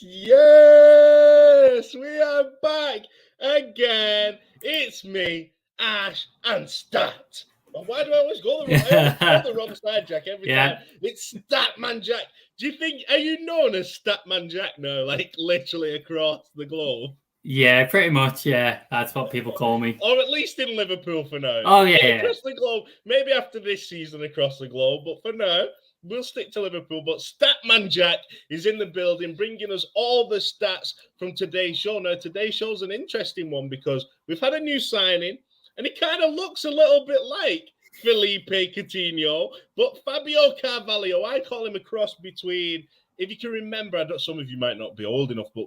Yes! We are back again. It's me, Ash, and Stat. Why do I always go the wrong side, Jack, every time? It's Statman Jack. Do you think, are you known as Statman Jack now, like literally across the globe? Yeah, pretty much, yeah. That's what people call me. Or at least in Liverpool for now. Oh, yeah. Across the globe, maybe after this season across the globe, but for now, we'll stick to Liverpool. But Statman Jack is in the building, bringing us all the stats from today's show. Now, today's show's an interesting one because we've had a new signing, and it kind of looks a little bit like Felipe Coutinho, but Fabio Carvalho, I call him a cross between, if you can remember, some of you might not be old enough, but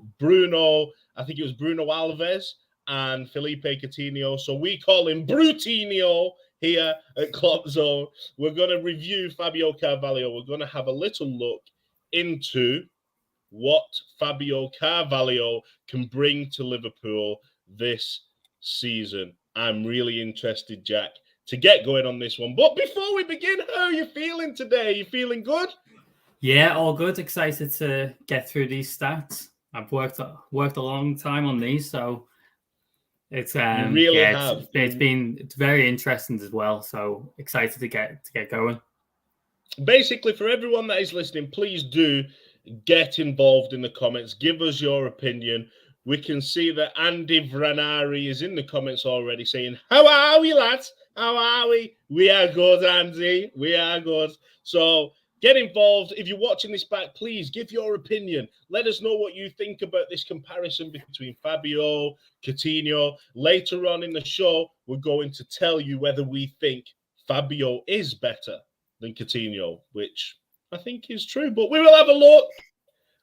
I think it was Bruno Alves and Felipe Coutinho. So we call him Brutinho here at Clock Zone. We're going to review Fabio Carvalho. We're going to have a little look into what Fabio Carvalho can bring to Liverpool this season. I'm really interested, Jack, to get going on this one. But before we begin, how are you feeling today? You feeling good? Yeah, all good. Excited to get through these stats. I've worked a long time on these, so it's it's been very interesting as well. So excited to get going. Basically, for everyone that is listening, please do get involved in the comments. Give us your opinion. We can see that Andy Vranari is in the comments already saying, "How are we, lads? How are we? We are good, Andy. We are good." So get involved. If you're watching this back, please give your opinion. Let us know what you think about this comparison between Fabio, Coutinho. Later on in the show, we're going to tell you whether we think Fabio is better than Coutinho, which I think is true. But we will have a look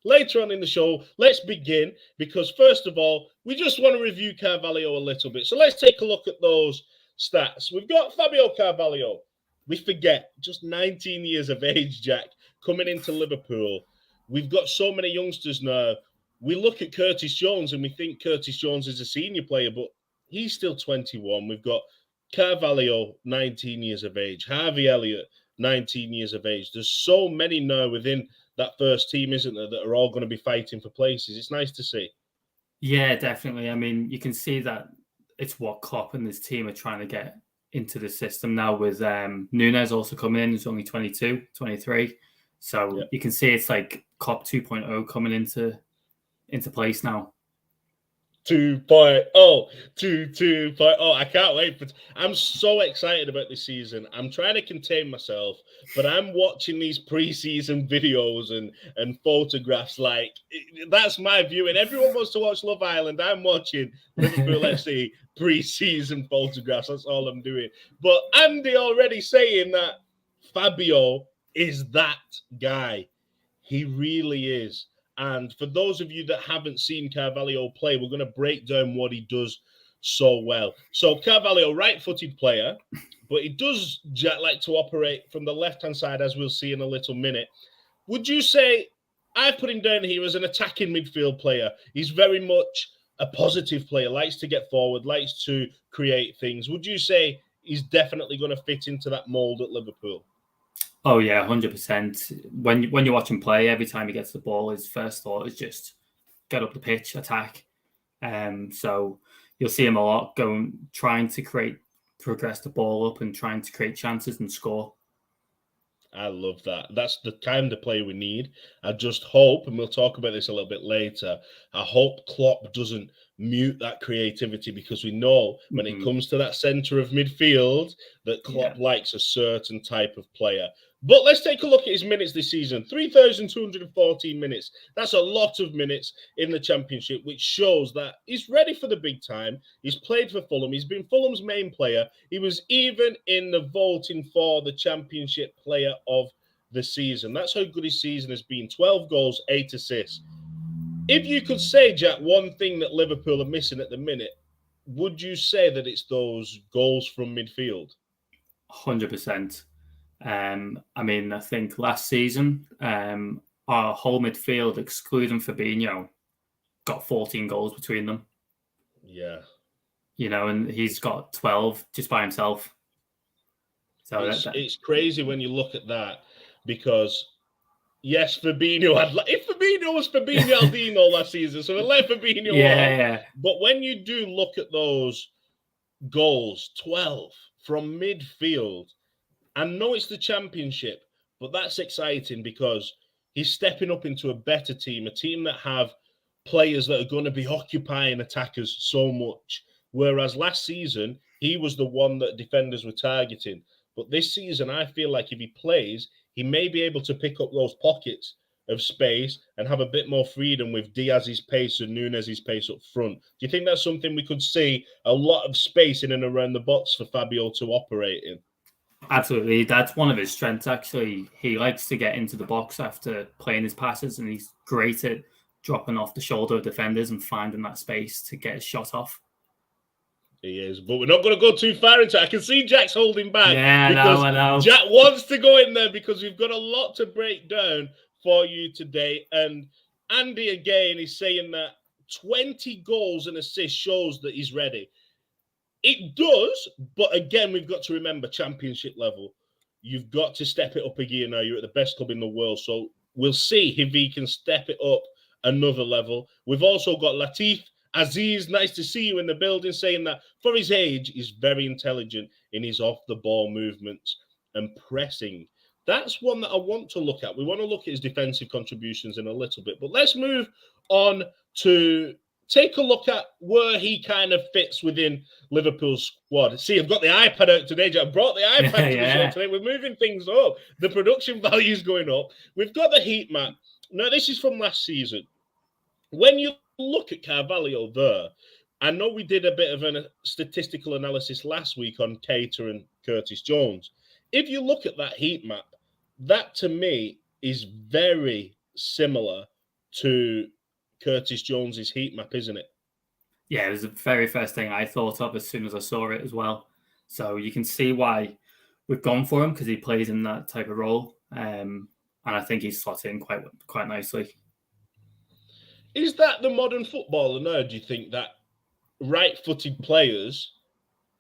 later on in the show. Let's begin, because first of all, we just want to review Carvalho a little bit. So let's take a look at those stats. We've got Fabio Carvalho. We forget, just 19 years of age, Jack, coming into Liverpool. We've got so many youngsters now. We look at Curtis Jones and we think Curtis Jones is a senior player, but he's still 21. We've got Carvalho, 19 years of age. Harvey Elliott, 19 years of age. There's so many now within that first team, isn't there, that are all going to be fighting for places. It's nice to see. Yeah, definitely. I mean, you can see that it's what Klopp and his team are trying to get into the system now, with Nunes also coming in. He's only 22, 23. So You can see it's like Klopp 2.0 coming into place now. 2.0. I can't wait. I'm so excited about this season. I'm trying to contain myself, but I'm watching these pre-season videos and photographs. Like, that's my view. And everyone wants to watch Love Island. I'm watching Liverpool FC pre-season photographs. That's all I'm doing. But Andy already saying that Fabio is that guy. He really is. And for those of you that haven't seen Carvalho play, we're going to break down what he does so well. So Carvalho, right-footed player, but he does like to operate from the left-hand side, as we'll see in a little minute. Would you say, I've put him down here as an attacking midfield player. He's very much a positive player, likes to get forward, likes to create things. Would you say he's definitely going to fit into that mould at Liverpool? Oh, yeah, 100%. When you watch him play, every time he gets the ball, his first thought is just get up the pitch, attack. So you'll see him a lot trying to progress the ball up and trying to create chances and score. I love that. That's the kind of player we need. I just hope, and we'll talk about this a little bit later, I hope Klopp doesn't mute that creativity, because we know when it comes to that centre of midfield that Klopp likes a certain type of player. But let's take a look at his minutes this season. 3,214 minutes. That's a lot of minutes in the Championship, which shows that he's ready for the big time. He's played for Fulham. He's been Fulham's main player. He was even in the voting for the Championship Player of the Season. That's how good his season has been. 12 goals, 8 assists. If you could say, Jack, one thing that Liverpool are missing at the minute, would you say that it's those goals from midfield? 100%. I mean, I think last season, our whole midfield, excluding Fabinho, got 14 goals between them. Yeah. You know, and he's got 12 just by himself. So it's crazy when you look at that, because yes, Fabinho had. If Fabinho was Fabinho Aldino last season, so we let Fabinho on. Yeah. But when you do look at those goals, 12 from midfield, I know it's the Championship, but that's exciting because he's stepping up into a better team, a team that have players that are going to be occupying attackers so much. Whereas last season, he was the one that defenders were targeting. But this season, I feel like if he plays, he may be able to pick up those pockets of space and have a bit more freedom with Diaz's pace and Nunez's pace up front. Do you think that's something we could see a lot of space in and around the box for Fabio to operate in? Absolutely. That's one of his strengths, actually. He likes to get into the box after playing his passes, and he's great at dropping off the shoulder of defenders and finding that space to get his shot off. He is, but we're not going to go too far into it. I can see Jack's holding back. Yeah, I know. Jack wants to go in there because we've got a lot to break down for you today. And Andy, again, is saying that 20 goals and assists shows that he's ready. It does, but again, we've got to remember Championship level. You've got to step it up a gear now. You're at the best club in the world. So we'll see if he can step it up another level. We've also got Latif Aziz, nice to see you in the building, saying that for his age, he's very intelligent in his off-the-ball movements and pressing. That's one that I want to look at. We want to look at his defensive contributions in a little bit. But let's move on to take a look at where he kind of fits within Liverpool's squad. See, I've got the iPad out today. I brought the iPad to the show today. We're moving things up. The production value is going up. We've got the heat map. Now, this is from last season. When you look at Carvalho there, I know we did a bit of a statistical analysis last week on Keita and Curtis Jones. If you look at that heat map, that to me is very similar to Curtis Jones's heat map, isn't it? Yeah, it was the very first thing I thought of as soon as I saw it as well. So you can see why we've gone for him, because he plays in that type of role. And I think he's slotted in quite nicely. Is that the modern footballer now? Do you think that right-footed players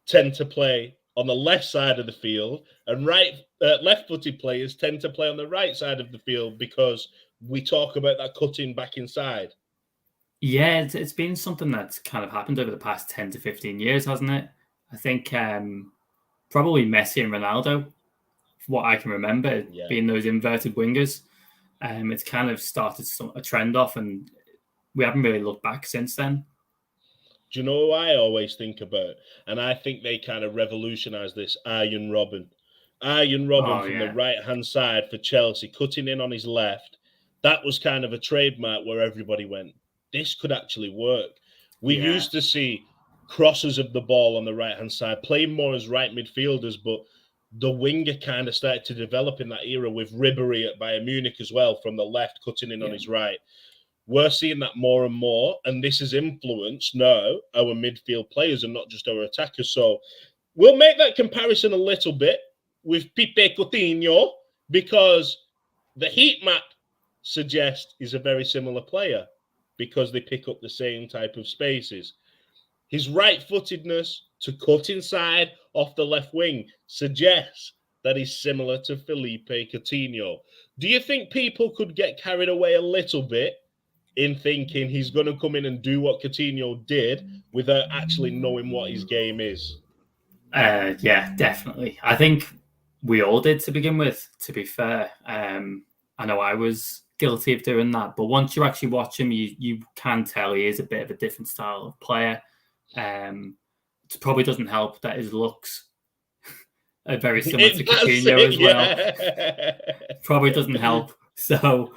tend to play on the left side of the field and left-footed players tend to play on the right side of the field because we talk about that cutting back inside? Yeah, it's been something that's kind of happened over the past 10 to 15 years, hasn't it? I think probably Messi and Ronaldo, from what I can remember, being those inverted wingers. It's kind of started a trend off, and we haven't really looked back since then. Do you know who I always think about? And I think they kind of revolutionised this. Arjen Robben. The right-hand side for Chelsea, cutting in on his left. That was kind of a trademark where everybody went, this could actually work. We used to see crosses of the ball on the right-hand side, playing more as right midfielders, but the winger kind of started to develop in that era with Ribéry at Bayern Munich as well, from the left, cutting in on his right. We're seeing that more and more, and this has influenced now our midfield players and not just our attackers. So we'll make that comparison a little bit with Pipe Coutinho, because the heat map suggests he's a very similar player because they pick up the same type of spaces. His right-footedness to cut inside off the left wing suggests that he's similar to Felipe Coutinho. Do you think people could get carried away a little bit in thinking he's going to come in and do what Coutinho did without actually knowing what his game is? Yeah, definitely. I think we all did to begin with, to be fair. I know I was guilty of doing that, but once you actually watch him, you can tell he is a bit of a different style of player. It probably doesn't help that his looks are very similar to Coutinho as well. Probably doesn't help. So,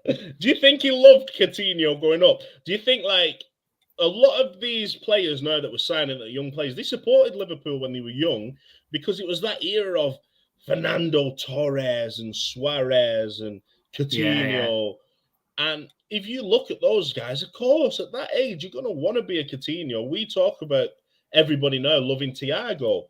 do you think he loved Coutinho growing up? Do you think, like, a lot of these players now that were signing, that young players, they supported Liverpool when they were young because it was that era of Fernando Torres and Suarez and Coutinho. And if you look at those guys, of course, at that age, you're going to want to be a Coutinho. We talk about everybody now loving Thiago.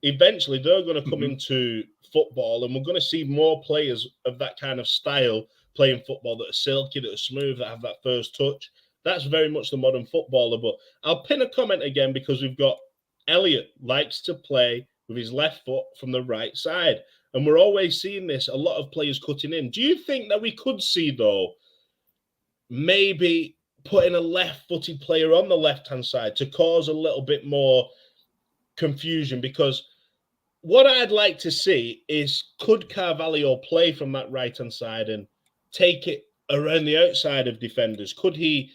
Eventually, they're going to come into football, and we're going to see more players of that kind of style playing football that are silky, that are smooth, that have that first touch. That's very much the modern footballer. But I'll pin a comment again because we've got Elliot likes to play with his left foot from the right side. And we're always seeing this, a lot of players cutting in. Do you think that we could see, though, maybe putting a left-footed player on the left-hand side to cause a little bit more confusion? Because what I'd like to see is, could Carvalho play from that right-hand side and take it around the outside of defenders? Could he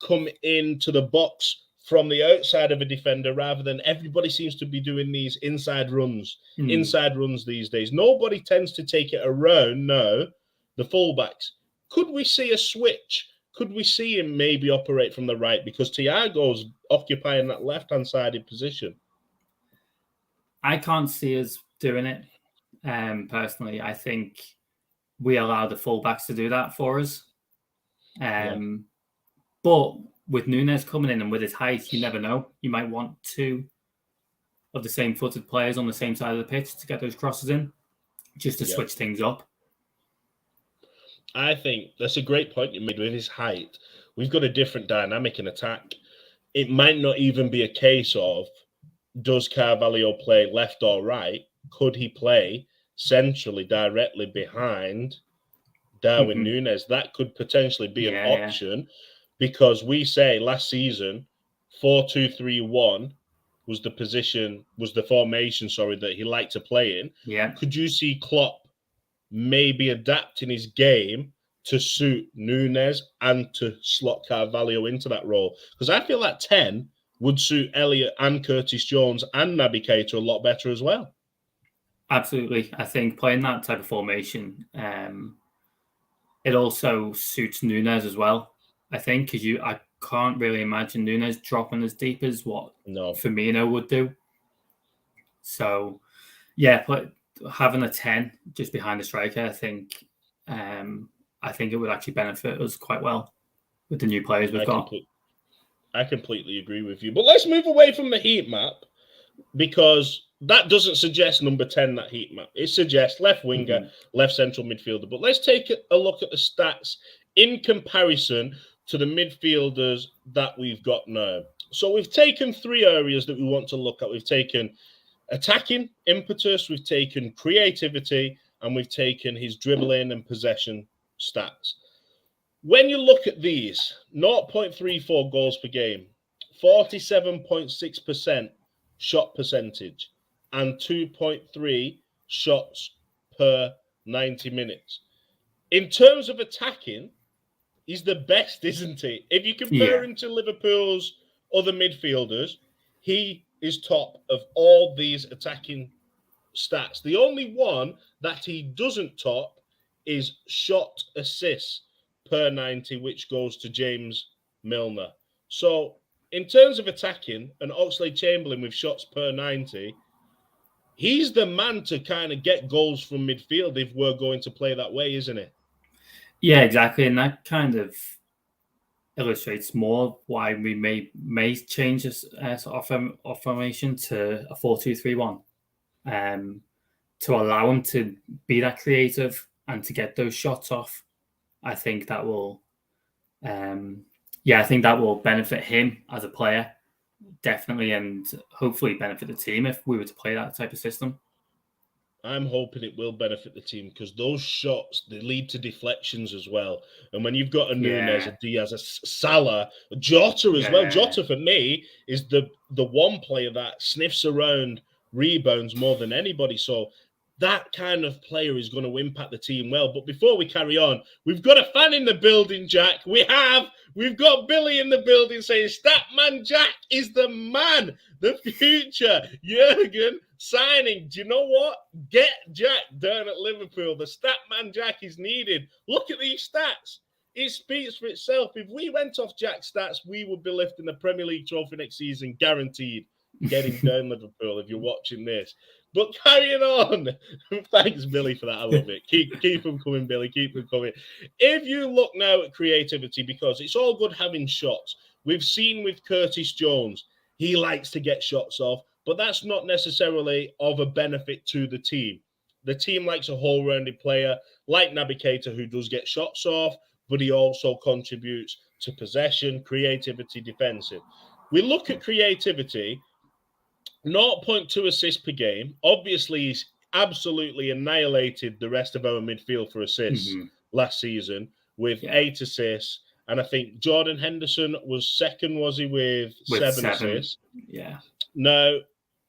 come into the box from the outside of a defender rather than everybody seems to be doing these inside runs these days? Nobody tends to take it around now, the fullbacks. Could we see a switch? Could we see him maybe operate from the right because Thiago's occupying that left-hand sided position? I can't see us doing it. Personally, I think we allow the fullbacks to do that for us. But with Núñez coming in and with his height, you never know. You might want two of the same-footed players on the same side of the pitch to get those crosses in, just to switch things up. I think that's a great point you made with his height. We've got a different dynamic in attack. It might not even be a case of, does Carvalho play left or right? Could he play centrally, directly behind Darwin Núñez? That could potentially be an option because we say last season 4-2-3-1 was the formation that he liked to play in. Yeah. Could you see Klopp maybe adapting his game to suit Núñez and to slot Carvalho into that role? Because I feel like 10 would suit Elliott and Curtis Jones and Naby Keita a lot better as well. Absolutely. I think playing that type of formation, it also suits Núñez as well, I think, because I can't really imagine Núñez dropping as deep as what Firmino would do. So, having a 10 just behind the striker, I think it would actually benefit us quite well with the new players we've got. I completely agree with you. But let's move away from the heat map because that doesn't suggest number 10, that heat map. It suggests left winger, left central midfielder. But let's take a look at the stats in comparison to the midfielders that we've got now. So we've taken 3 areas that we want to look at. We've taken attacking impetus, we've taken creativity, and we've taken his dribbling and possession stats. When you look at these, 0.34 goals per game, 47.6% shot percentage, and 2.3 shots per 90 minutes. In terms of attacking, he's the best, isn't he? If you compare him to Liverpool's other midfielders, he is top of all these attacking stats. The only one that he doesn't top is shot assists per 90, which goes to James Milner. So in terms of attacking, and Oxlade-Chamberlain with shots per 90, he's the man to kind of get goals from midfield if we're going to play that way, isn't it? Yeah, exactly. And that kind of illustrates more why we may change this formation to a 4-2-3-1 to allow him to be that creative and to get those shots off. I think that will, benefit him as a player, definitely, and hopefully benefit the team if we were to play that type of system. I'm hoping it will benefit the team because those shots, they lead to deflections as well. And when you've got a Núñez, a Diaz, a Salah, a Jota as well. Jota, for me, is the one player that sniffs around rebounds more than anybody. So that kind of player is going to impact the team well. But before we carry on, we've got a fan in the building, Jack. We've got Billy in the building saying, Statman Jack is the man, the future. Jurgen signing. Do you know what? Get Jack down at Liverpool. The Statman Jack is needed. Look at these stats. It speaks for itself. If we went off Jack's stats, we would be lifting the Premier League trophy next season, guaranteed. Getting down Liverpool if you're watching this. But carrying on. Thanks, Billy, for that. I love it. Keep them coming, Billy. Keep them coming. If you look now at creativity, because it's all good having shots. We've seen with Curtis Jones, he likes to get shots off, but that's not necessarily of a benefit to the team. The team likes a whole-rounded player like Naby Keita who does get shots off, but he also contributes to possession, creativity, defensive. We look at creativity, 0.2 assists per game. Obviously, absolutely annihilated the rest of our midfield for assists last season with 8 assists. And I think Jordan Henderson was second, was he, with 7 assists? Yeah. Now,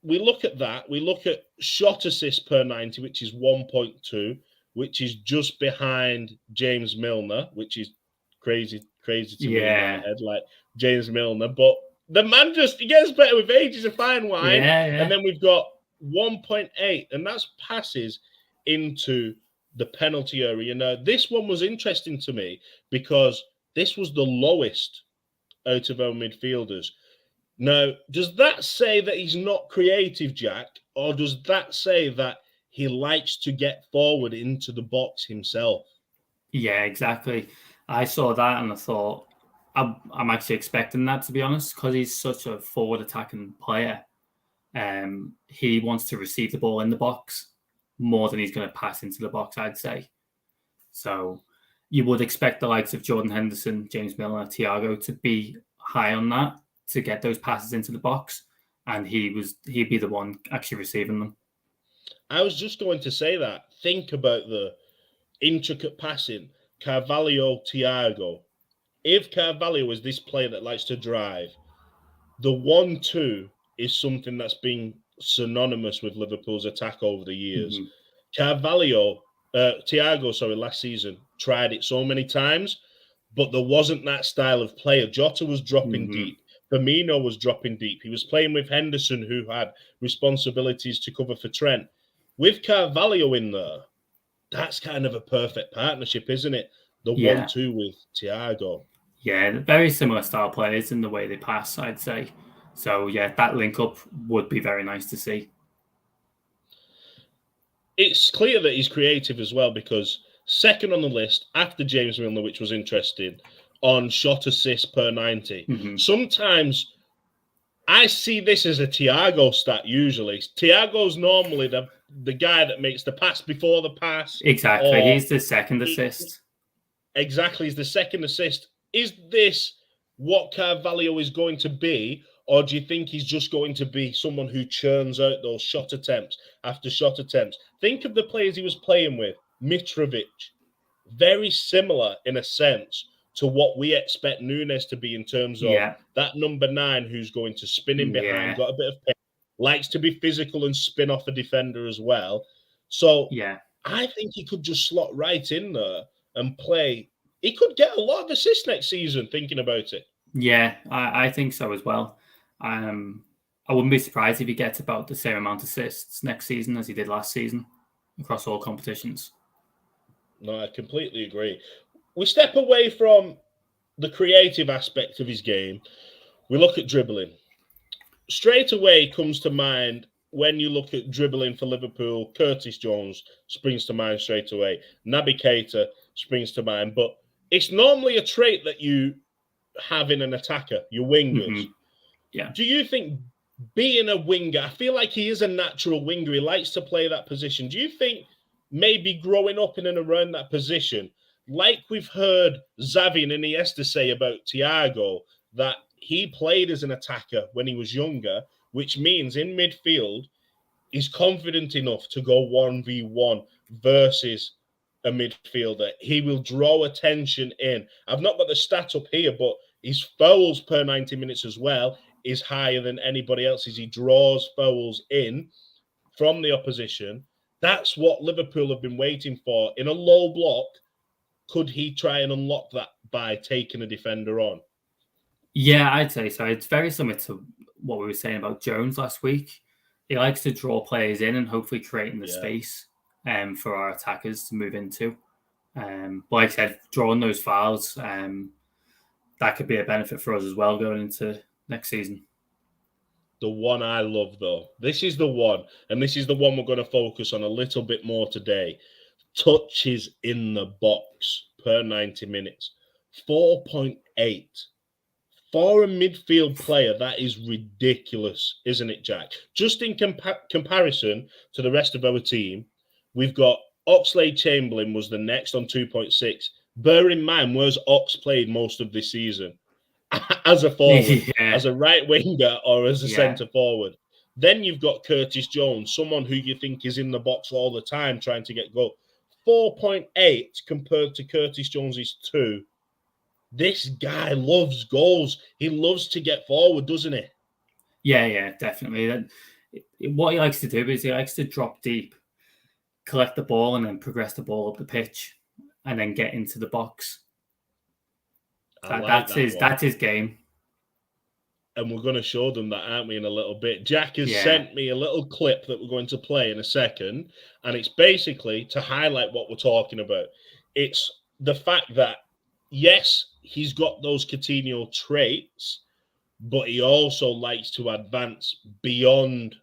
we look at that. We look at shot assists per 90, which is 1.2, which is just behind James Milner, which is crazy to me in my head, like James Milner. But the man he gets better with age. He's a fine wine. And then we've got 1.8, and that's passes into the penalty area. Now, this one was interesting to me because this was the lowest out of our midfielders. Now, does that say that he's not creative, Jack, or does that say that he likes to get forward into the box himself? Yeah, exactly. I saw that and I thought, I'm actually expecting that, to be honest, because he's such a forward attacking player. He wants to receive the ball in the box more than he's going to pass into the box, I'd say. So you would expect the likes of Jordan Henderson, James Milner, Thiago to be high on that, to get those passes into the box, and he'd be the one actually receiving them. I was just going to say that. Think about the intricate passing. Carvalho, Thiago. If Carvalho is this player that likes to drive, the 1-2 is something that's been synonymous with Liverpool's attack over the years. Thiago, last season, tried it so many times, but there wasn't that style of player. Jota was dropping deep. Firmino was dropping deep. He was playing with Henderson, who had responsibilities to cover for Trent. With Carvalho in there, that's kind of a perfect partnership, isn't it? The 1-2 with Thiago. Yeah, very similar style players in the way they pass, I'd say. So, yeah, that link-up would be very nice to see. It's clear that he's creative as well, because second on the list, after James Milner, which was interesting, on shot assists per 90. Sometimes I see this as a Thiago stat usually. Thiago's normally the guy that makes the pass before the pass. Exactly. He's the second assist. Exactly. He's the second assist. Is this what Carvalho is going to be? Or do you think he's just going to be someone who churns out those shot attempts after shot attempts? Think of the players he was playing with. Mitrovic. Very similar in a sense to what we expect Nunes to be in terms of that number 9 who's going to spin in behind, got a bit of pace, likes to be physical and spin off a defender as well. So I think he could just slot right in there and play. He could get a lot of assists next season, thinking about it. Yeah, I think so as well. I wouldn't be surprised if he gets about the same amount of assists next season as he did last season across all competitions. No, I completely agree. We step away from the creative aspect of his game. We look at dribbling. Straight away comes to mind, when you look at dribbling for Liverpool, Curtis Jones springs to mind straight away. Naby Keita springs to mind. But it's normally a trait that you have in an attacker, your wingers. Do you think being a winger, I feel like he is a natural winger. He likes to play that position. Do you think maybe growing up in and around that position, like we've heard Xavi and Iniesta say about Thiago, that he played as an attacker when he was younger, which means in midfield, he's confident enough to go 1v1 versus a midfielder. He will draw attention in. I've not got the stat up here, but his fouls per 90 minutes as well is higher than anybody else's. He draws fouls in from the opposition. That's what Liverpool have been waiting for. In a low block, could he try and unlock that by taking a defender on? Yeah, I'd say so. It's very similar to what we were saying about Jones last week. He likes to draw players in and hopefully creating the space for our attackers to move into. But like I said, drawing those fouls, that could be a benefit for us as well going into next season. The one I love, though, this is the one, and this is the one we're going to focus on a little bit more today. Touches in the box per 90 minutes. 4.8. For a midfield player, that is ridiculous, isn't it, Jack? Just in comparison to the rest of our team, we've got Oxlade-Chamberlain was the next on 2.6. Bear in mind, where's Ox played most of this season? As a forward, as a right winger or as a centre forward. Then you've got Curtis Jones, someone who you think is in the box all the time trying to get goal. 4.8 compared to Curtis Jones's 2. This guy loves goals. He loves to get forward, doesn't he? Yeah, definitely. What he likes to do is he likes to drop deep, collect the ball, and then progress the ball up the pitch, and then get into the box. That's his game. And we're going to show them that, aren't we, in a little bit. Jack has sent me a little clip that we're going to play in a second, and it's basically to highlight what we're talking about. It's the fact that, yes, he's got those Coutinho traits, but he also likes to advance beyond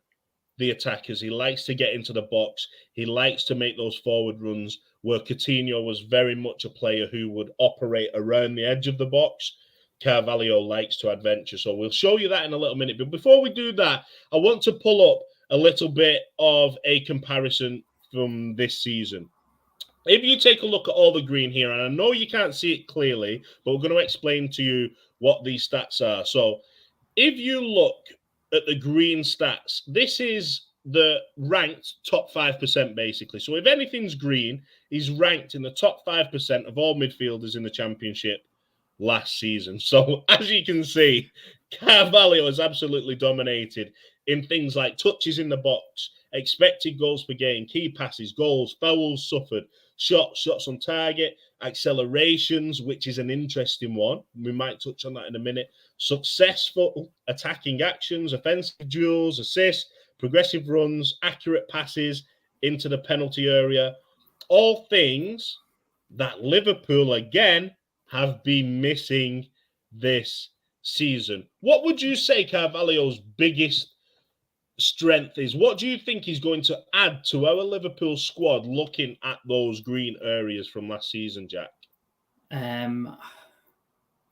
the attackers. He likes to get into the box. He likes to make those forward runs, where Coutinho was very much a player who would operate around the edge of the box. Carvalho likes to adventure. So we'll show you that in a little minute. But before we do that, I want to pull up a little bit of a comparison from this season. If you take a look at all the green here, and I know you can't see it clearly, but we're going to explain to you what these stats are. So if you look at the green stats, this is the ranked top 5%, basically. So if anything's green, he's ranked in the top 5% of all midfielders in the Championship last season. So as you can see, Carvalho has absolutely dominated in things like touches in the box, expected goals per game, key passes, goals, fouls suffered, shots on target, accelerations, which is an interesting one. We might touch on that in a minute. Successful attacking actions, offensive duels, assists, progressive runs, accurate passes into the penalty area. All things that Liverpool, again, have been missing this season. What would you say Carvalho's biggest strength is? What do you think he's going to add to our Liverpool squad looking at those green areas from last season, Jack?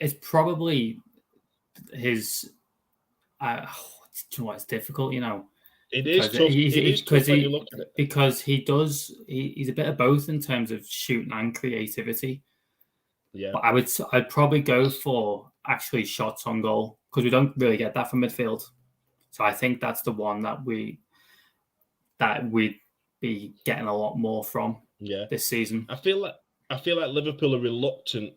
It's probably his... do you know what? It's difficult, you know. It is tough. Because he's a bit of both in terms of shooting and creativity. Yeah, but I'd probably go for actually shots on goal, because we don't really get that from midfield. So I think that's the one that we'd be getting a lot more from this season. I feel like Liverpool are reluctant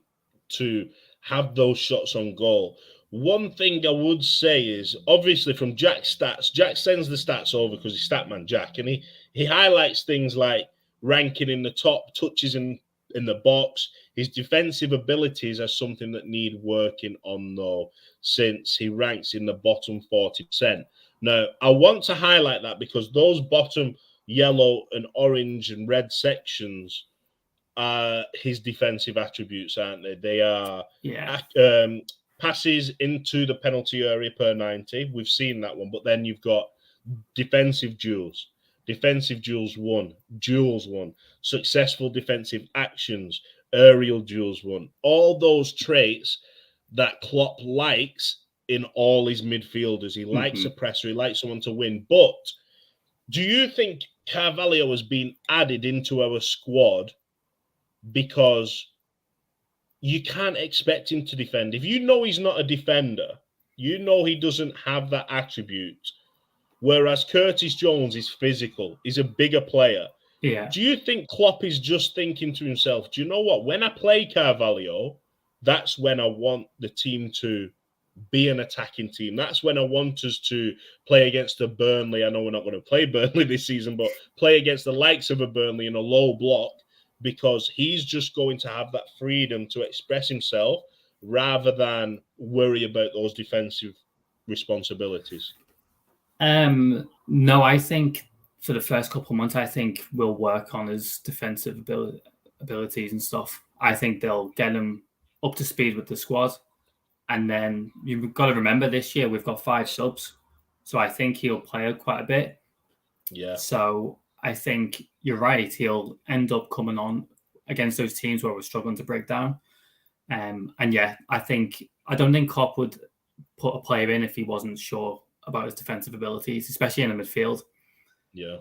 to have those shots on goal. One thing I would say is, obviously from Jack's stats, Jack sends the stats over because he's Statman Jack, and he highlights things like ranking in the top, touches in the box. His defensive abilities are something that need working on, though, since he ranks in the bottom 40%. Now, I want to highlight that because those bottom yellow and orange and red sections are his defensive attributes, aren't they? They are passes into the penalty area per 90. We've seen that one. But then you've got defensive duels. Defensive duels 1, duels 1, successful defensive actions, aerial duels 1. All those traits that Klopp likes in all his midfielders. He likes a presser. He likes someone to win. But do you think Carvalho has been added into our squad because you can't expect him to defend? If you know he's not a defender, you know he doesn't have that attribute. Whereas Curtis Jones is physical. He's a bigger player. Yeah. Do you think Klopp is just thinking to himself, do you know what? When I play Carvalho, that's when I want the team to be an attacking team. That's when I want us to play against a Burnley. I know we're not going to play Burnley this season, but play against the likes of a Burnley in a low block, because he's just going to have that freedom to express himself rather than worry about those defensive responsibilities. No, I think for the first couple of months, I think we'll work on his defensive abilities and stuff. I think they'll get him up to speed with the squad. And then you've got to remember this year we've got 5 subs. So I think he'll play quite a bit. Yeah. So I think you're right. He'll end up coming on against those teams where we're struggling to break down. And yeah, I don't think Klopp would put a player in if he wasn't sure about his defensive abilities, especially in the midfield. Yeah.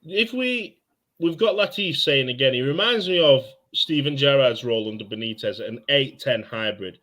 If we've got Latif saying again, he reminds me of Steven Gerrard's role under Benitez, an 8-10 hybrid.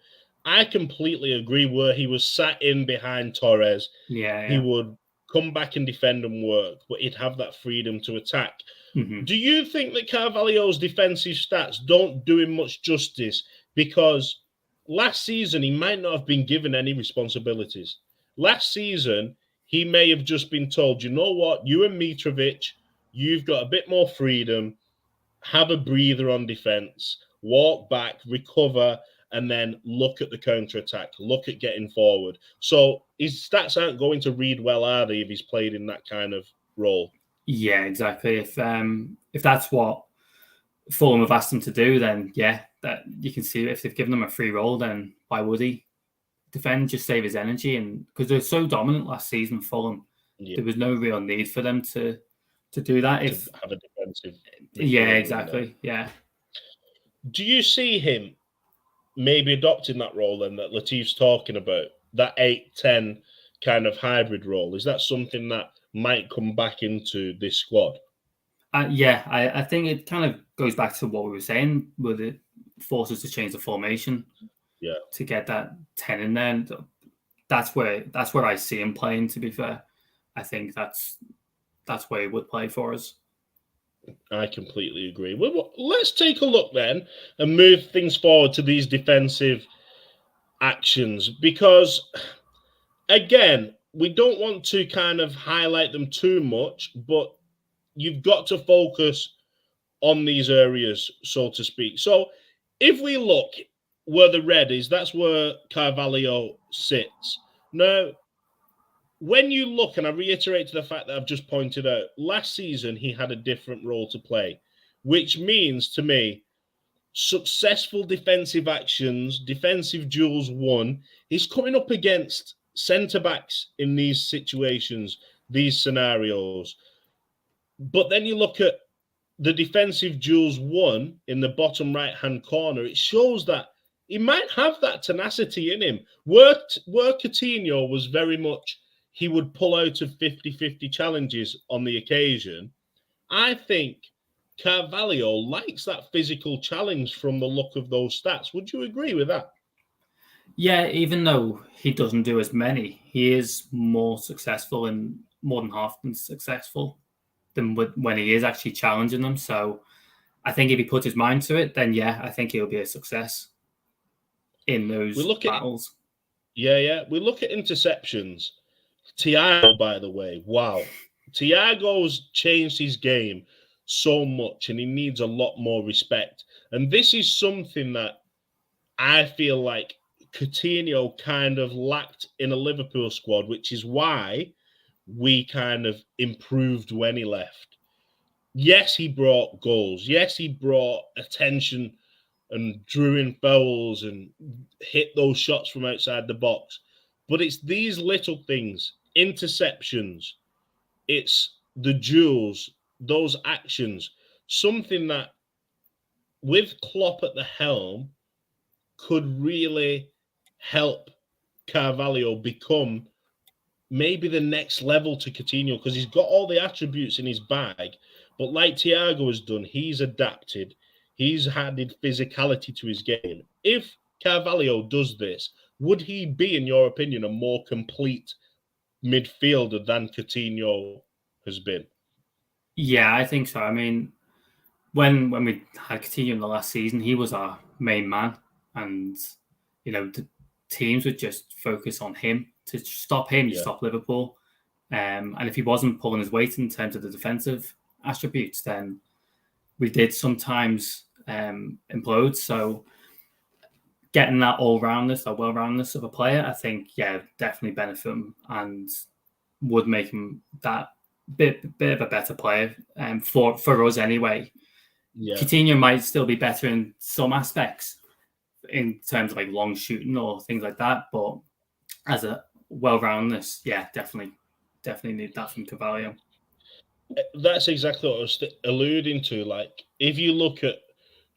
I completely agree. Where he was sat in behind Torres, he would come back and defend and work, but he'd have that freedom to attack. Do you think that Carvalho's defensive stats don't do him much justice? Because last season, he might not have been given any responsibilities. Last season, he may have just been told, you know what, you and Mitrovic, you've got a bit more freedom, have a breather on defense, walk back, recover, and then look at the counter-attack, look at getting forward. So his stats aren't going to read well, are they, if he's played in that kind of role? Yeah, exactly. If that's what Fulham have asked him to do, then yeah, that you can see if they've given him a free role, then why would he defend? Just save his energy, and because they're so dominant last season, Fulham, there was no real need for them to do that. To have a defensive, yeah, exactly, yeah. Do you see him maybe adopting that role then that Latif's talking about, that 8-10 kind of hybrid role? Is that something that might come back into this squad? Yeah, I think it kind of goes back to what we were saying, with it forces to change the formation. Yeah, to get that 10 in there. And that's where I see him playing. To be fair, I think that's where he would play for us. I completely agree. Well, let's take a look then and move things forward to these defensive actions, because again, we don't want to kind of highlight them too much, but you've got to focus on these areas, so to speak. So if we look where the red is, that's where Carvalho sits. Now, when you look, and I reiterate to the fact that I've just pointed out, last season he had a different role to play, which means to me, successful defensive actions, defensive duels won. He's coming up against centre-backs in these situations, these scenarios. But then you look at the defensive duels won in the bottom right-hand corner, it shows that he might have that tenacity in him. Where Coutinho was very much, he would pull out of 50-50 challenges on the occasion. I think Carvalho likes that physical challenge from the look of those stats. Would you agree with that? Yeah, even though he doesn't do as many, he is more successful and more than half than successful than when he is actually challenging them. So I think if he puts his mind to it, then yeah, I think he'll be a success in those battles. Yeah. We look at interceptions. Thiago, by the way, wow. Thiago's changed his game so much, and he needs a lot more respect. And this is something that I feel like Coutinho kind of lacked in a Liverpool squad, which is why we kind of improved when he left. Yes, he brought goals. Yes, he brought attention and drew in fouls and hit those shots from outside the box. But it's these little things, interceptions, it's the duels, those actions, something that with Klopp at the helm could really help Carvalho become maybe the next level to Coutinho, because he's got all the attributes in his bag. But like Thiago has done, he's adapted. He's added physicality to his game. If Carvalho does this, would he be, in your opinion, a more complete midfielder than Coutinho has been? Yeah, I think so. I mean, when we had Coutinho in the last season, he was our main man, and the teams would just focus on him. To stop him, you stop Liverpool. And if he wasn't pulling his weight in terms of the defensive attributes, then we did sometimes implode. So getting that all-roundness, that well-roundness of a player, I think, definitely benefit him and would make him that bit of a better player for us anyway. Yeah. Coutinho might still be better in some aspects in terms of like long shooting or things like that, but as a well-roundness, definitely need that from Carvalho. That's exactly what I was alluding to. Like, if you look at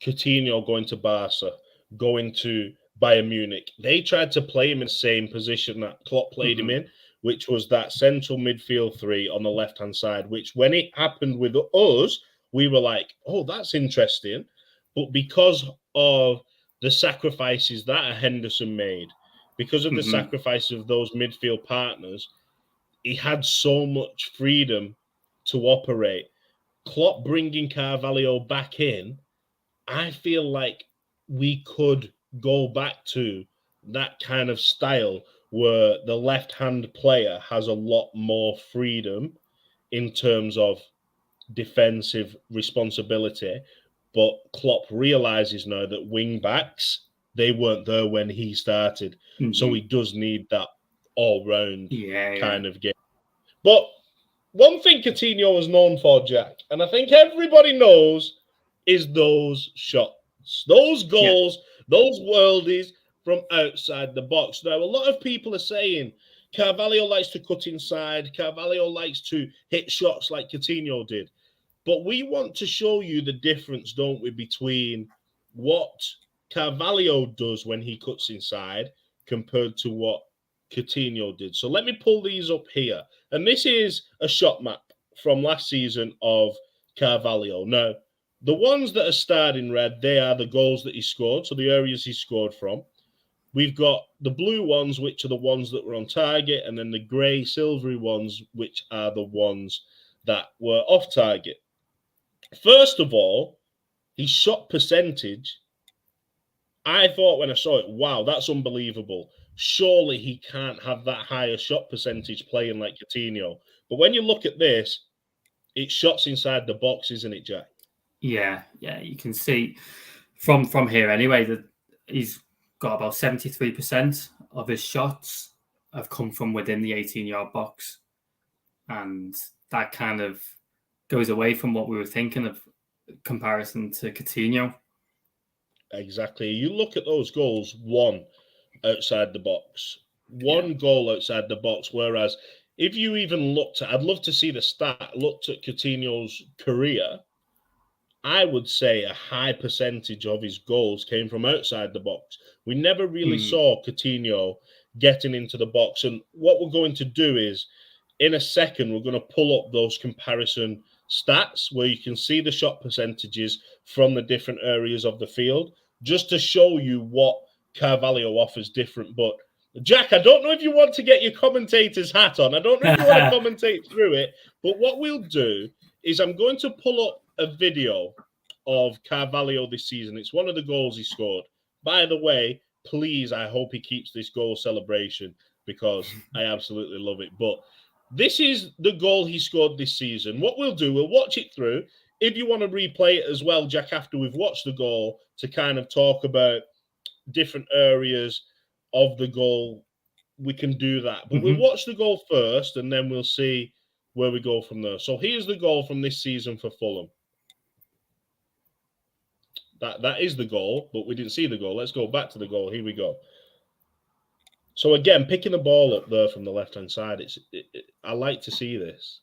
Coutinho going to Barca, going to Bayern Munich, they tried to play him in the same position that Klopp played him in, which was that central midfield three on the left-hand side, which when it happened with us, we were like, oh, that's interesting. But because of the sacrifices that Henderson made. Because of the sacrifice of those midfield partners, he had so much freedom to operate. Klopp bringing Carvalho back in, I feel like we could go back to that kind of style where the left-hand player has a lot more freedom in terms of defensive responsibility. But Klopp realizes now that wing-backs, they weren't there when he started. So he does need that all-round kind of game. But one thing Coutinho was known for, Jack, and I think everybody knows, is those shots, those goals, those worldies from outside the box. Now, a lot of people are saying Carvalho likes to cut inside, Carvalho likes to hit shots like Coutinho did. But we want to show you the difference, don't we, between what Carvalho does when he cuts inside compared to what Coutinho did. So let me pull these up here. And this is a shot map from last season of Carvalho. Now, the ones that are starred in red, they are the goals that he scored, so the areas he scored from. We've got the blue ones, which are the ones that were on target, and then the grey, silvery ones, which are the ones that were off target. First of all, his shot percentage, I thought when I saw it, wow, that's unbelievable. Surely he can't have that higher shot percentage playing like Coutinho. But when you look at this, it's shots inside the box, isn't it, Jack? Yeah, you can see from here anyway that he's got about 73% of his shots have come from within the 18-yard box. And that kind of goes away from what we were thinking of comparison to Coutinho. Exactly. You look at those goals, one outside the box, one goal outside the box. Whereas if you even looked at, I'd love to see the stat, looked at Coutinho's career, I would say a high percentage of his goals came from outside the box. We never really saw Coutinho getting into the box. And what we're going to do is, in a second, we're going to pull up those comparison stats where you can see the shot percentages from the different areas of the field, just to show you what Carvalho offers different. But Jack, I don't know if you want to get your commentator's hat on. I don't know if you want to commentate through it, but what we'll do is I'm going to pull up a video of Carvalho this season. It's one of the goals he scored. By the way, please, I hope he keeps this goal celebration because I absolutely love it. But this is the goal he scored this season. What we'll do, we'll watch it through. If you want to replay it as well, Jack, after we've watched the goal, to kind of talk about different areas of the goal, we can do that. But we'll watch the goal first, and then we'll see where we go from there. So here's the goal from this season for Fulham. That is the goal, but we didn't see the goal. Let's go back to the goal. Here we go. So again, picking the ball up there from the left-hand side, I like to see this.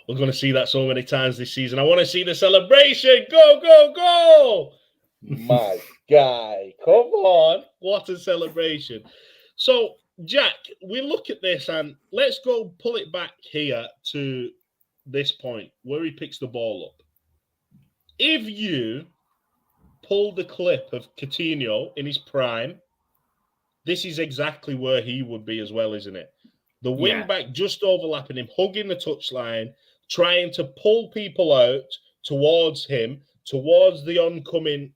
We're going to see that so many times this season. I want to see the celebration. Go, go, go! My guy, come on. What a celebration. So, Jack, we look at this and let's go pull it back here to this point where he picks the ball up. If you pull the clip of Coutinho in his prime, this is exactly where he would be as well, isn't it? The wing back just overlapping him, hugging the touchline, trying to pull people out towards him, towards the oncoming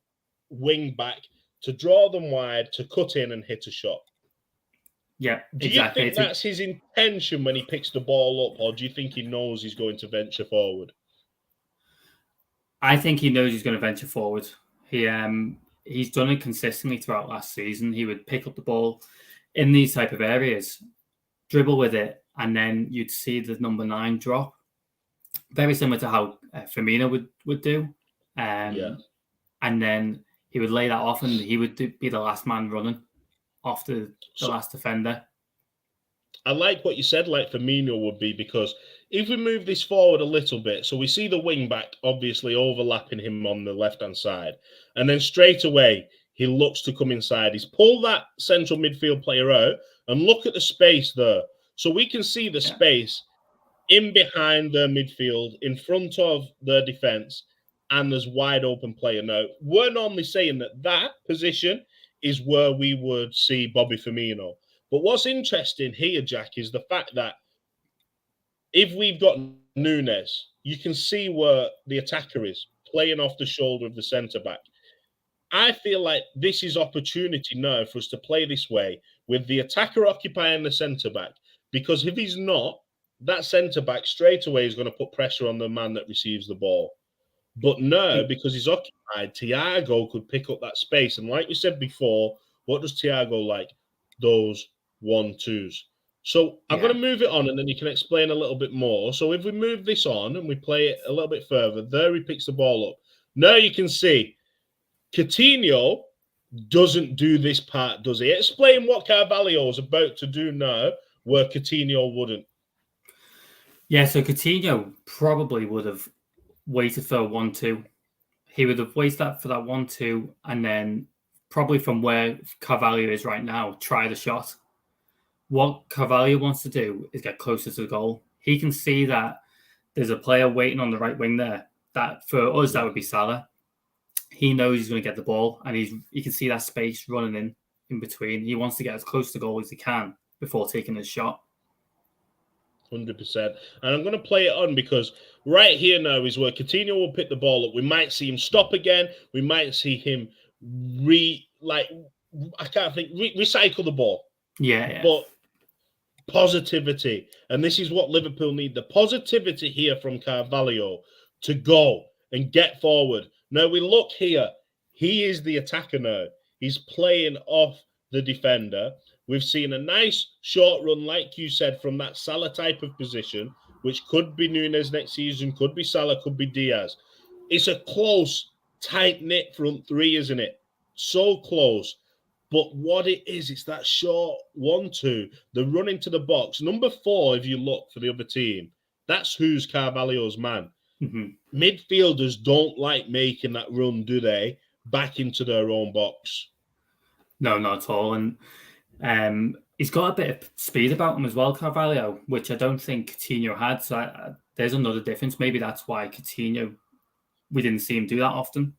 wing back, to draw them wide, to cut in and hit a shot. Yeah, do you think that's his intention when he picks the ball up, or do you think he knows he's going to venture forward? I think he knows he's going to venture forward. He's done it consistently throughout last season. He would pick up the ball in these type of areas, dribble with it, and then you'd see the number 9 drop. Very similar to how Firmino would do. And then he would lay that off, and he would be the last man running off the last defender. I like what you said, like Firmino would be, because if we move this forward a little bit, so we see the wing back obviously overlapping him on the left-hand side, and then straight away he looks to come inside. He's pulled that central midfield player out, and look at the space there. So we can see the space. in behind their midfield, in front of their defence, and there's wide open player. Now, we're normally saying that position is where we would see Bobby Firmino. But what's interesting here, Jack, is the fact that if we've got Nunes, you can see where the attacker is, playing off the shoulder of the centre-back. I feel like this is opportunity now for us to play this way with the attacker occupying the centre-back, because if he's not, that centre-back straight away is going to put pressure on the man that receives the ball. But no, because he's occupied, Thiago could pick up that space. And like you said before, what does Thiago like? Those 1-2s. So I'm going to move it on and then you can explain a little bit more. So if we move this on and we play it a little bit further, there he picks the ball up. Now you can see Coutinho doesn't do this part, does he? Explain what Carvalho is about to do now where Coutinho wouldn't. Yeah, so Coutinho probably would have waited for a 1-2. He would have waited for that 1-2 and then probably from where Carvalho is right now, try the shot. What Carvalho wants to do is get closer to the goal. He can see that there's a player waiting on the right wing there. That for us, that would be Salah. He knows he's going to get the ball and you can see that space running in between. He wants to get as close to the goal as he can before taking his shot. 100%. And I'm going to play it on because right here now is where Coutinho will pick the ball up. We might see him stop again. We might see him recycle the ball. Yeah. But positivity. And this is what Liverpool need. The positivity here from Carvalho to go and get forward. Now we look here. He is the attacker now. He's playing off the defender. We've seen a nice short run, like you said, from that Salah type of position, which could be Nunes next season, could be Salah, could be Diaz. It's a close, tight-knit front three, isn't it? So close. But what it is, it's that short 1-2, the run into the box. Number 4, if you look for the other team, that's who's Carvalho's man. Mm-hmm. Midfielders don't like making that run, do they? Back into their own box. No, not at all. And he's got a bit of speed about him as well, Carvalho, which I don't think Coutinho had. So there's another difference. Maybe that's why Coutinho, we didn't see him do that often.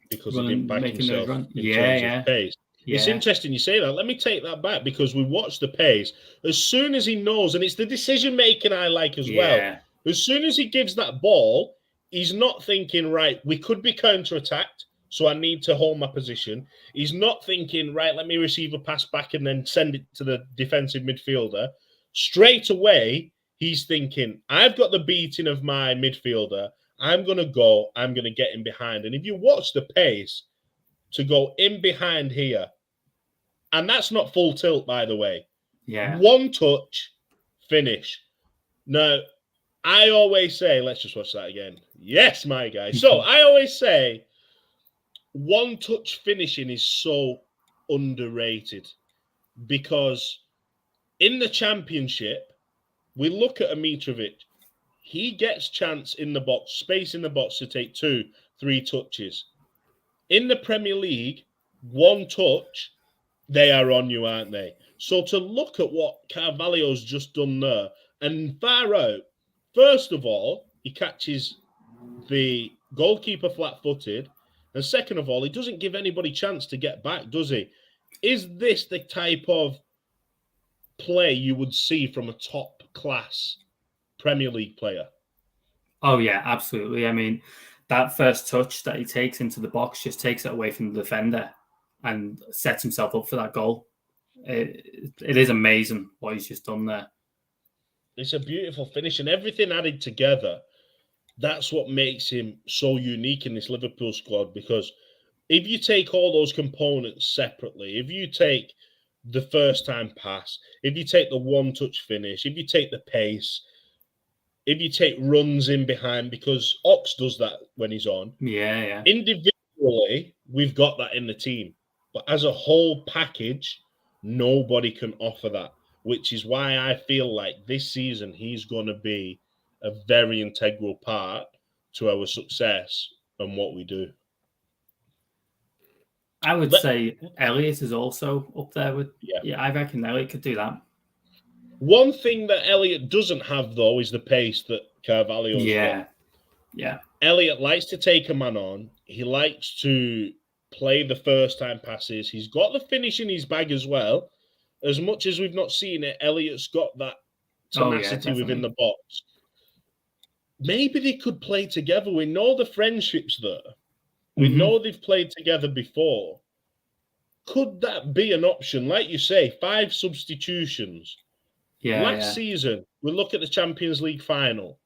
Because he didn't back himself in terms of pace. Yeah. It's interesting you say that. Let me take that back because we watched the pace. As soon as he knows, and it's the decision-making I like as well. As soon as he gives that ball, he's not thinking, right, we could be counter-attacked, so I need to hold my position. He's not thinking, right, let me receive a pass back and then send it to the defensive midfielder. Straight away, he's thinking, I've got the beating of my midfielder. I'm going to go. I'm going to get in behind. And if you watch the pace to go in behind here, and that's not full tilt, by the way. Yeah. One touch, finish. Now, I always say, let's just watch that again. Yes, my guy. So I always say, one touch finishing is so underrated because in the Championship, we look at Mitrovic. He gets chance in the box, space in the box to take 2-3 touches. In the Premier League, one touch, they are on you, aren't they? So to look at what Carvalho's just done there, and far out, first of all, he catches the goalkeeper flat-footed, and second of all, he doesn't give anybody chance to get back, does he? Is this the type of play you would see from a top-class Premier League player? Oh, yeah, absolutely. I mean, that first touch that he takes into the box just takes it away from the defender and sets himself up for that goal. It is amazing what he's just done there. It's a beautiful finish, and everything added together, that's what makes him so unique in this Liverpool squad, because if you take all those components separately, if you take the first-time pass, if you take the one-touch finish, if you take the pace, if you take runs in behind, because Ox does that when he's on. Yeah. Individually, we've got that in the team. But as a whole package, nobody can offer that, which is why I feel like this season he's going to be a very integral part to our success and what we do. I would say Elliott is also up there with... Yeah, I reckon Elliott could do that. One thing that Elliott doesn't have, though, is the pace that Carvalho's got. Yeah. Elliott likes to take a man on. He likes to play the first-time passes. He's got the finish in his bag as well. As much as we've not seen it, Elliott's got that tenacity within the box. Maybe they could play together. We know the friendship's there. We know they've played together before. Could that be an option? Like you say, 5 substitutions. Last season, we look at the Champions League final.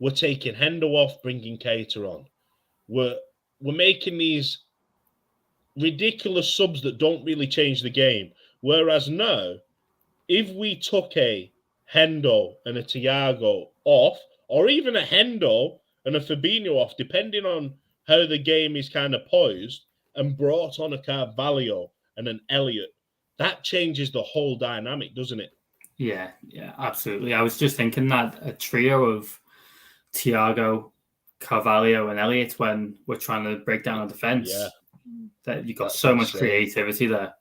We're taking Hendo off, bringing Keita on. We're making these ridiculous subs that don't really change the game. Whereas now, if we took a Hendo and a Thiago off, or even a Hendo and a Fabinho off, depending on how the game is kind of poised, and brought on a Carvalho and an Elliott, that changes the whole dynamic, doesn't it? Yeah, absolutely. I was just thinking that a trio of Thiago, Carvalho, and Elliott, when we're trying to break down a defence, that you've got so much creativity there.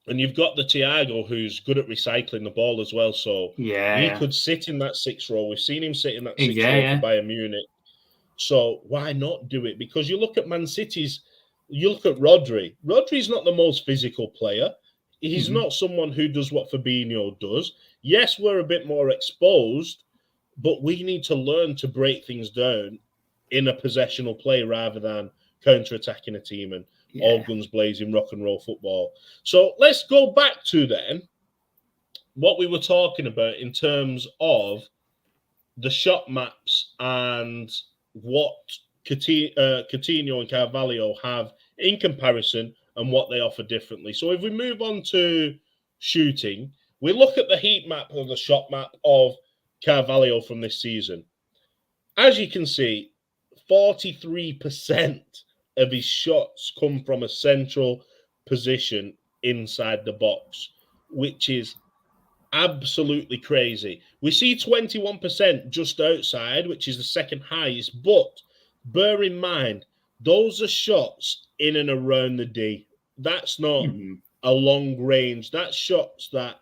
And you've got the Thiago, who's good at recycling the ball as well. So he could sit in that 6th row. We've seen him sit in that 6th row for Bayern Munich. So why not do it? Because you look at Man City's, you look at Rodri. Rodri's not the most physical player. He's not someone who does what Fabinho does. Yes, we're a bit more exposed, but we need to learn to break things down in a possessional play rather than counter-attacking a team and all guns blazing rock and roll football. So let's go back to then what we were talking about in terms of the shot maps and what Coutinho and Carvalho have in comparison and what they offer differently. So if we move on to shooting, we look at the heat map or the shot map of Carvalho from this season. As you can see, 43% of his shots come from a central position inside the box, which is absolutely crazy. We see 21% just outside, which is the second highest, but bear in mind, those are shots in and around the D. That's not a long range. That's shots that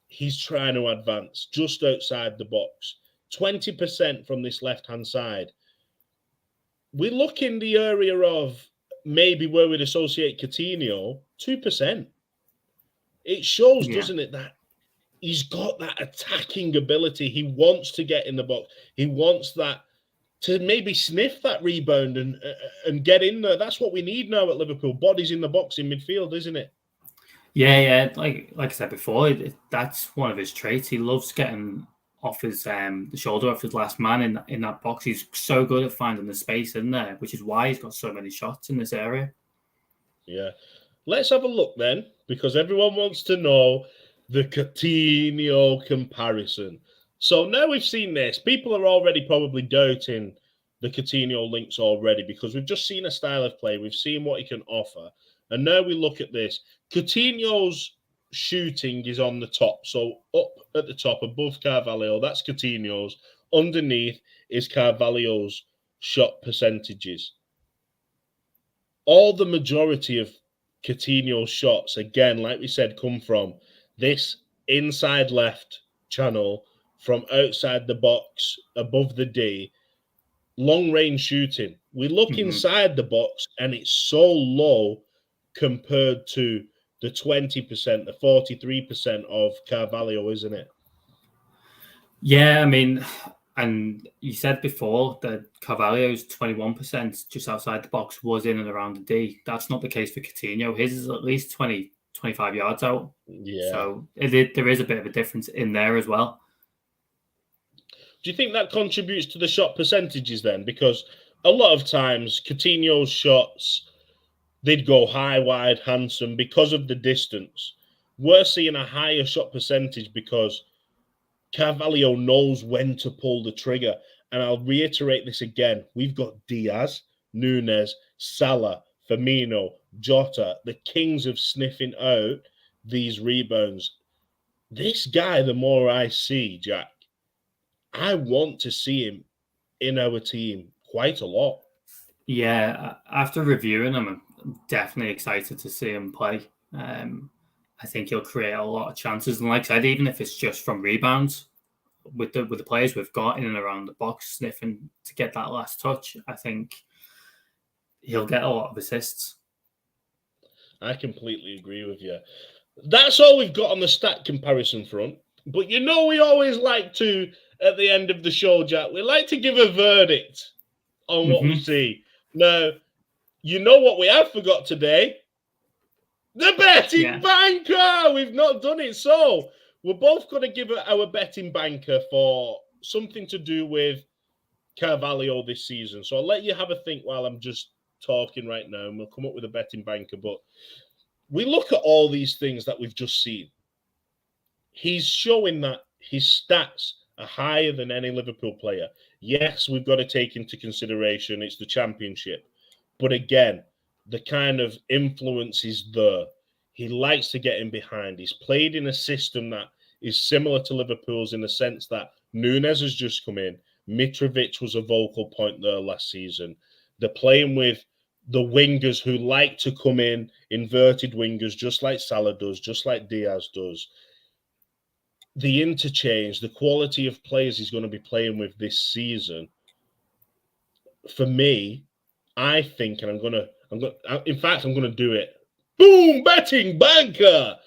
he's trying to advance just outside the box. 20% from this left-hand side. We look in the area of maybe where we'd associate Coutinho, 2%. It shows, doesn't it, that he's got that attacking ability. He wants to get in the box. He wants that to maybe sniff that rebound and get in there. That's what we need now at Liverpool. Bodies in the box in midfield, isn't it? Yeah. Like I said before, that's one of his traits. He loves getting off his the shoulder of his last man in that box. He's so good at finding the space in there, which is why he's got so many shots in this area. Yeah. Let's have a look then, because everyone wants to know the Coutinho comparison. So now we've seen this, people are already probably doubting the Coutinho links already because we've just seen a style of play. We've seen what he can offer. And now we look at this. Coutinho's shooting is on the top. So up at the top, above Carvalho, that's Coutinho's. Underneath is Carvalho's shot percentages. All the majority of Coutinho's shots, again, like we said, come from this inside left channel, from outside the box, above the D, long-range shooting. We look inside the box, and it's so low compared to the 20%, the 43% of Carvalho, isn't it? Yeah, I mean, and you said before that Carvalho's 21% just outside the box was in and around the D. That's not the case for Coutinho. His is at least 20, 25 yards out. Yeah. So there is a bit of a difference in there as well. Do you think that contributes to the shot percentages then? Because a lot of times Coutinho's shots, they'd go high, wide, handsome because of the distance. We're seeing a higher shot percentage because Carvalho knows when to pull the trigger. And I'll reiterate this again. We've got Diaz, Nunes, Salah, Firmino, Jota, the kings of sniffing out these rebounds. This guy, the more I see, Jack, I want to see him in our team quite a lot. Yeah, after reviewing him, I'm definitely excited to see him play. I I think he'll create a lot of chances. And like I said, even if it's just from rebounds with the players we've got in and around the box, sniffing to get that last touch, I think he'll get a lot of assists. I completely agree with you. That's all we've got on the stat comparison front. But we always like to, at the end of the show, Jack, we like to give a verdict on what we see. Now, you know what we have forgot today? The betting banker! We've not done it. So we're both going to give our betting banker for something to do with Carvalho this season. So I'll let you have a think while I'm just talking right now, and we'll come up with a betting banker. But we look at all these things that we've just seen. He's showing that his stats are higher than any Liverpool player. Yes, we've got to take into consideration it's the Championship. But again, the kind of influence is there. He likes to get in behind. He's played in a system that is similar to Liverpool's in the sense that Núñez has just come in. Mitrovic was a vocal point there last season. They're playing with the wingers who like to come in, inverted wingers, just like Salah does, just like Diaz does. The interchange, the quality of players he's going to be playing with this season, for me, I think, and I'm going to do it. Boom, betting banker.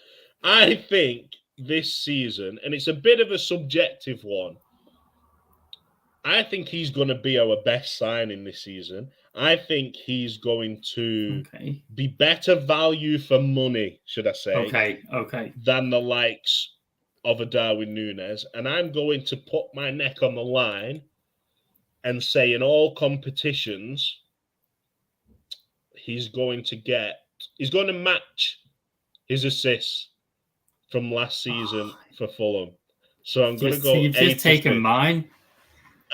I think this season, and it's a bit of a subjective one, I think he's going to be our best signing this season. I think he's going to be better value for money, should I say, than the likes of a Darwin Núñez. And I'm going to put my neck on the line and say in all competitions, he's going to match his assists from last season for Fulham. So I'm going to go. You've just taken mine.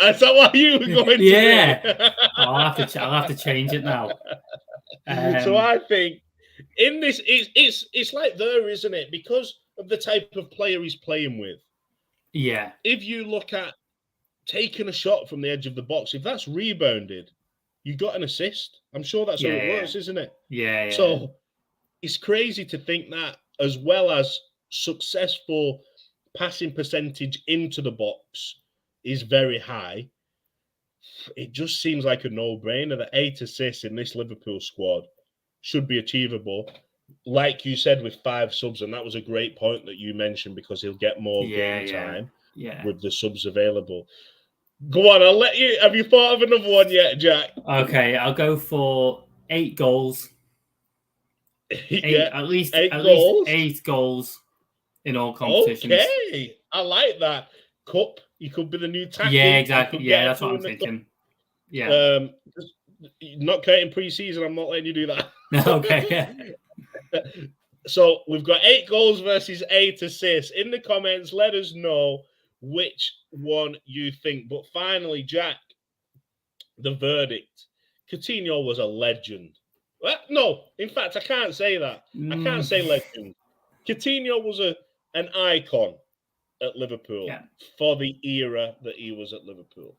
Is that what you were going to do? I'll have to change it now. So I think in this, it's like there, isn't it? Because of the type of player he's playing with. Yeah. If you look at taking a shot from the edge of the box, if that's rebounded, you got an assist. I'm sure that's how it works, isn't it? Yeah. So it's crazy to think that, as well as successful passing percentage into the box is very high. It just seems like a no-brainer that 8 assists in this Liverpool squad should be achievable. Like you said, with 5 subs, and that was a great point that you mentioned, because he'll get more game time with the subs available. Go on, I'll let you. Have you thought of another one yet, Jack? Okay, I'll go for 8 goals. At least 8 goals in all competitions. Okay, I like that. Cup, you could be the new tackle. Yeah, exactly. Yeah, that's what I'm thinking. Yeah. Not counting pre-season, I'm not letting you do that. Okay. So we've got 8 goals versus 8 assists. In the comments, let us know which one you think. But finally, Jack, the verdict. Coutinho was a legend. Well, no, in fact, I can't say that. I can't say legend. Coutinho was an icon at Liverpool for the era that he was at Liverpool.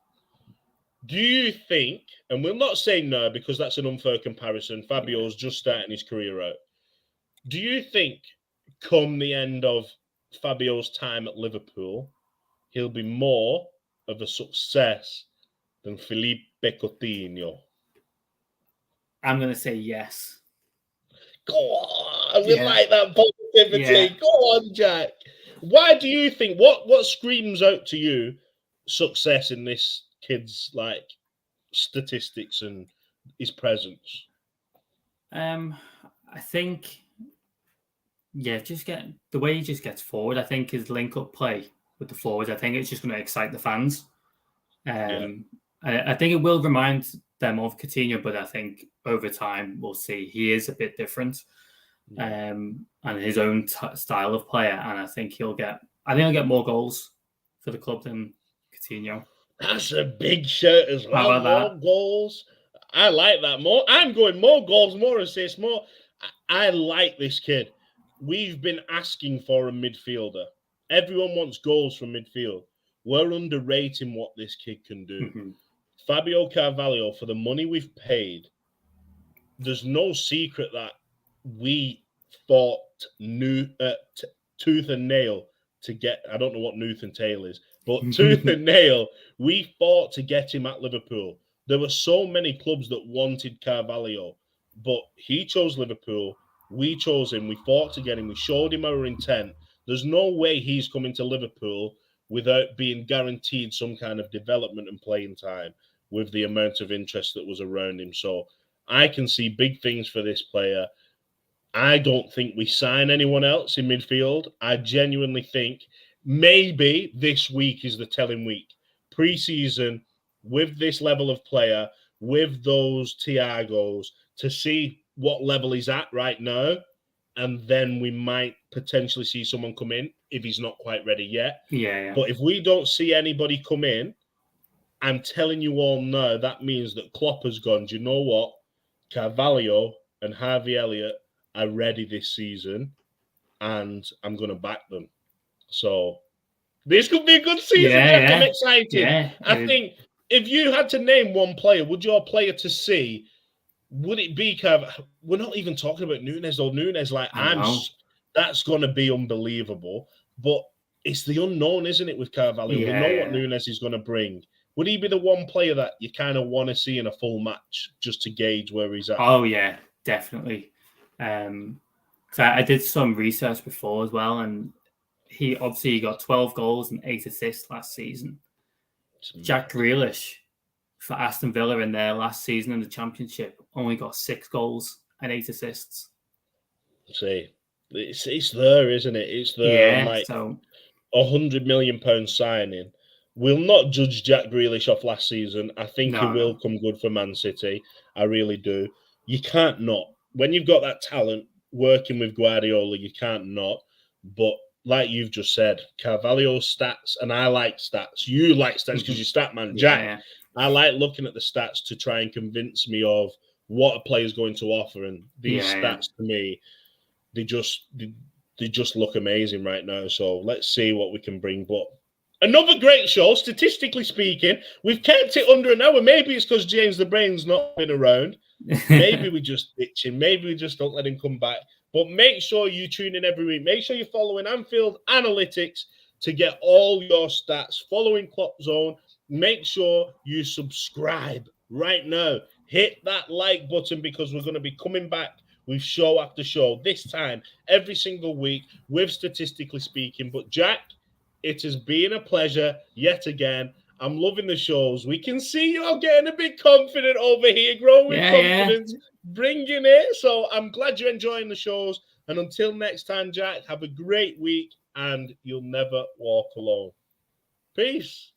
Do you think, and we'll not say no because that's an unfair comparison, Fabio's just starting his career out. Do you think come the end of Fabio's time at Liverpool, he'll be more of a success than Felipe Coutinho? I'm going to say yes. Go on, we like that positivity. Yeah. Go on, Jack. Why do you think, what screams out to you success in this kid's like statistics and his presence? I think, just the way he just gets forward. I think his link-up play with the forwards, I think it's just going to excite the fans. I think it will remind them of Coutinho, but I think over time we'll see he is a bit different, and his own style of player. And I think he'll get more goals for the club than Coutinho. That's a big shout as well. More goals. I like that more. I'm going more goals, more assists, more. I like this kid. We've been asking for a midfielder. Everyone wants goals from midfield. We're underrating what this kid can do. Mm-hmm. Fabio Carvalho, for the money we've paid, there's no secret that we fought tooth and nail to get. I don't know what tooth and tail is, but tooth and nail. We fought to get him at Liverpool. There were so many clubs that wanted Carvalho, but he chose Liverpool. We chose him. We fought to get him. We showed him our intent. There's no way he's coming to Liverpool without being guaranteed some kind of development and playing time with the amount of interest that was around him. So I can see big things for this player. I don't think we sign anyone else in midfield. I genuinely think maybe this week is the telling week. Pre-season, with this level of player, with those Thiagos, to see what level he's at right now, and then we might potentially see someone come in if he's not quite ready yet. Yeah. But if we don't see anybody come in, I'm telling you all now, that means that Klopp has gone, do you know what? Carvalho and Harvey Elliott are ready this season, and I'm going to back them. So this could be a good season, Jack. I'm excited. Yeah, I think if you had to name one player, would your player to see, would it be Carvalho? We're not even talking about Nunes or Nunes. That's going to be unbelievable. But it's the unknown, isn't it, with Carvalho? We know what Nunes is going to bring. Would he be the one player that you kind of want to see in a full match just to gauge where he's at? Oh, yeah, definitely. So I did some research before as well, and he got 12 goals and 8 assists last season. Jack Grealish for Aston Villa in their last season in the Championship only got 6 goals and 8 assists. See, it's there, isn't it? It's there. Yeah, like so £100 million signing. We'll not judge Jack Grealish off last season. I think he will come good for Man City. I really do. You can't not. When you've got that talent working with Guardiola, you can't not. But like you've just said, Carvalho's stats, and I like stats. You like stats because you're stat man, Jack. Yeah. I like looking at the stats to try and convince me of what a player's going to offer. And these stats to me, they just look amazing right now. So let's see what we can bring. But another great show, statistically speaking. We've kept it under an hour. Maybe it's because James the Brain's not been around. Maybe we just ditch him. Maybe we just don't let him come back. But make sure you tune in every week. Make sure you're following Anfield Analytics to get all your stats. Following Klopp Zone. Make sure you subscribe right now. Hit that like button because we're going to be coming back with show after show. This time, every single week with Statistically Speaking. But Jack, it has been a pleasure yet again. I'm loving the shows. We can see you're getting a bit confident over here, growing with confidence, bringing it. So I'm glad you're enjoying the shows. And until next time, Jack, have a great week and you'll never walk alone. Peace.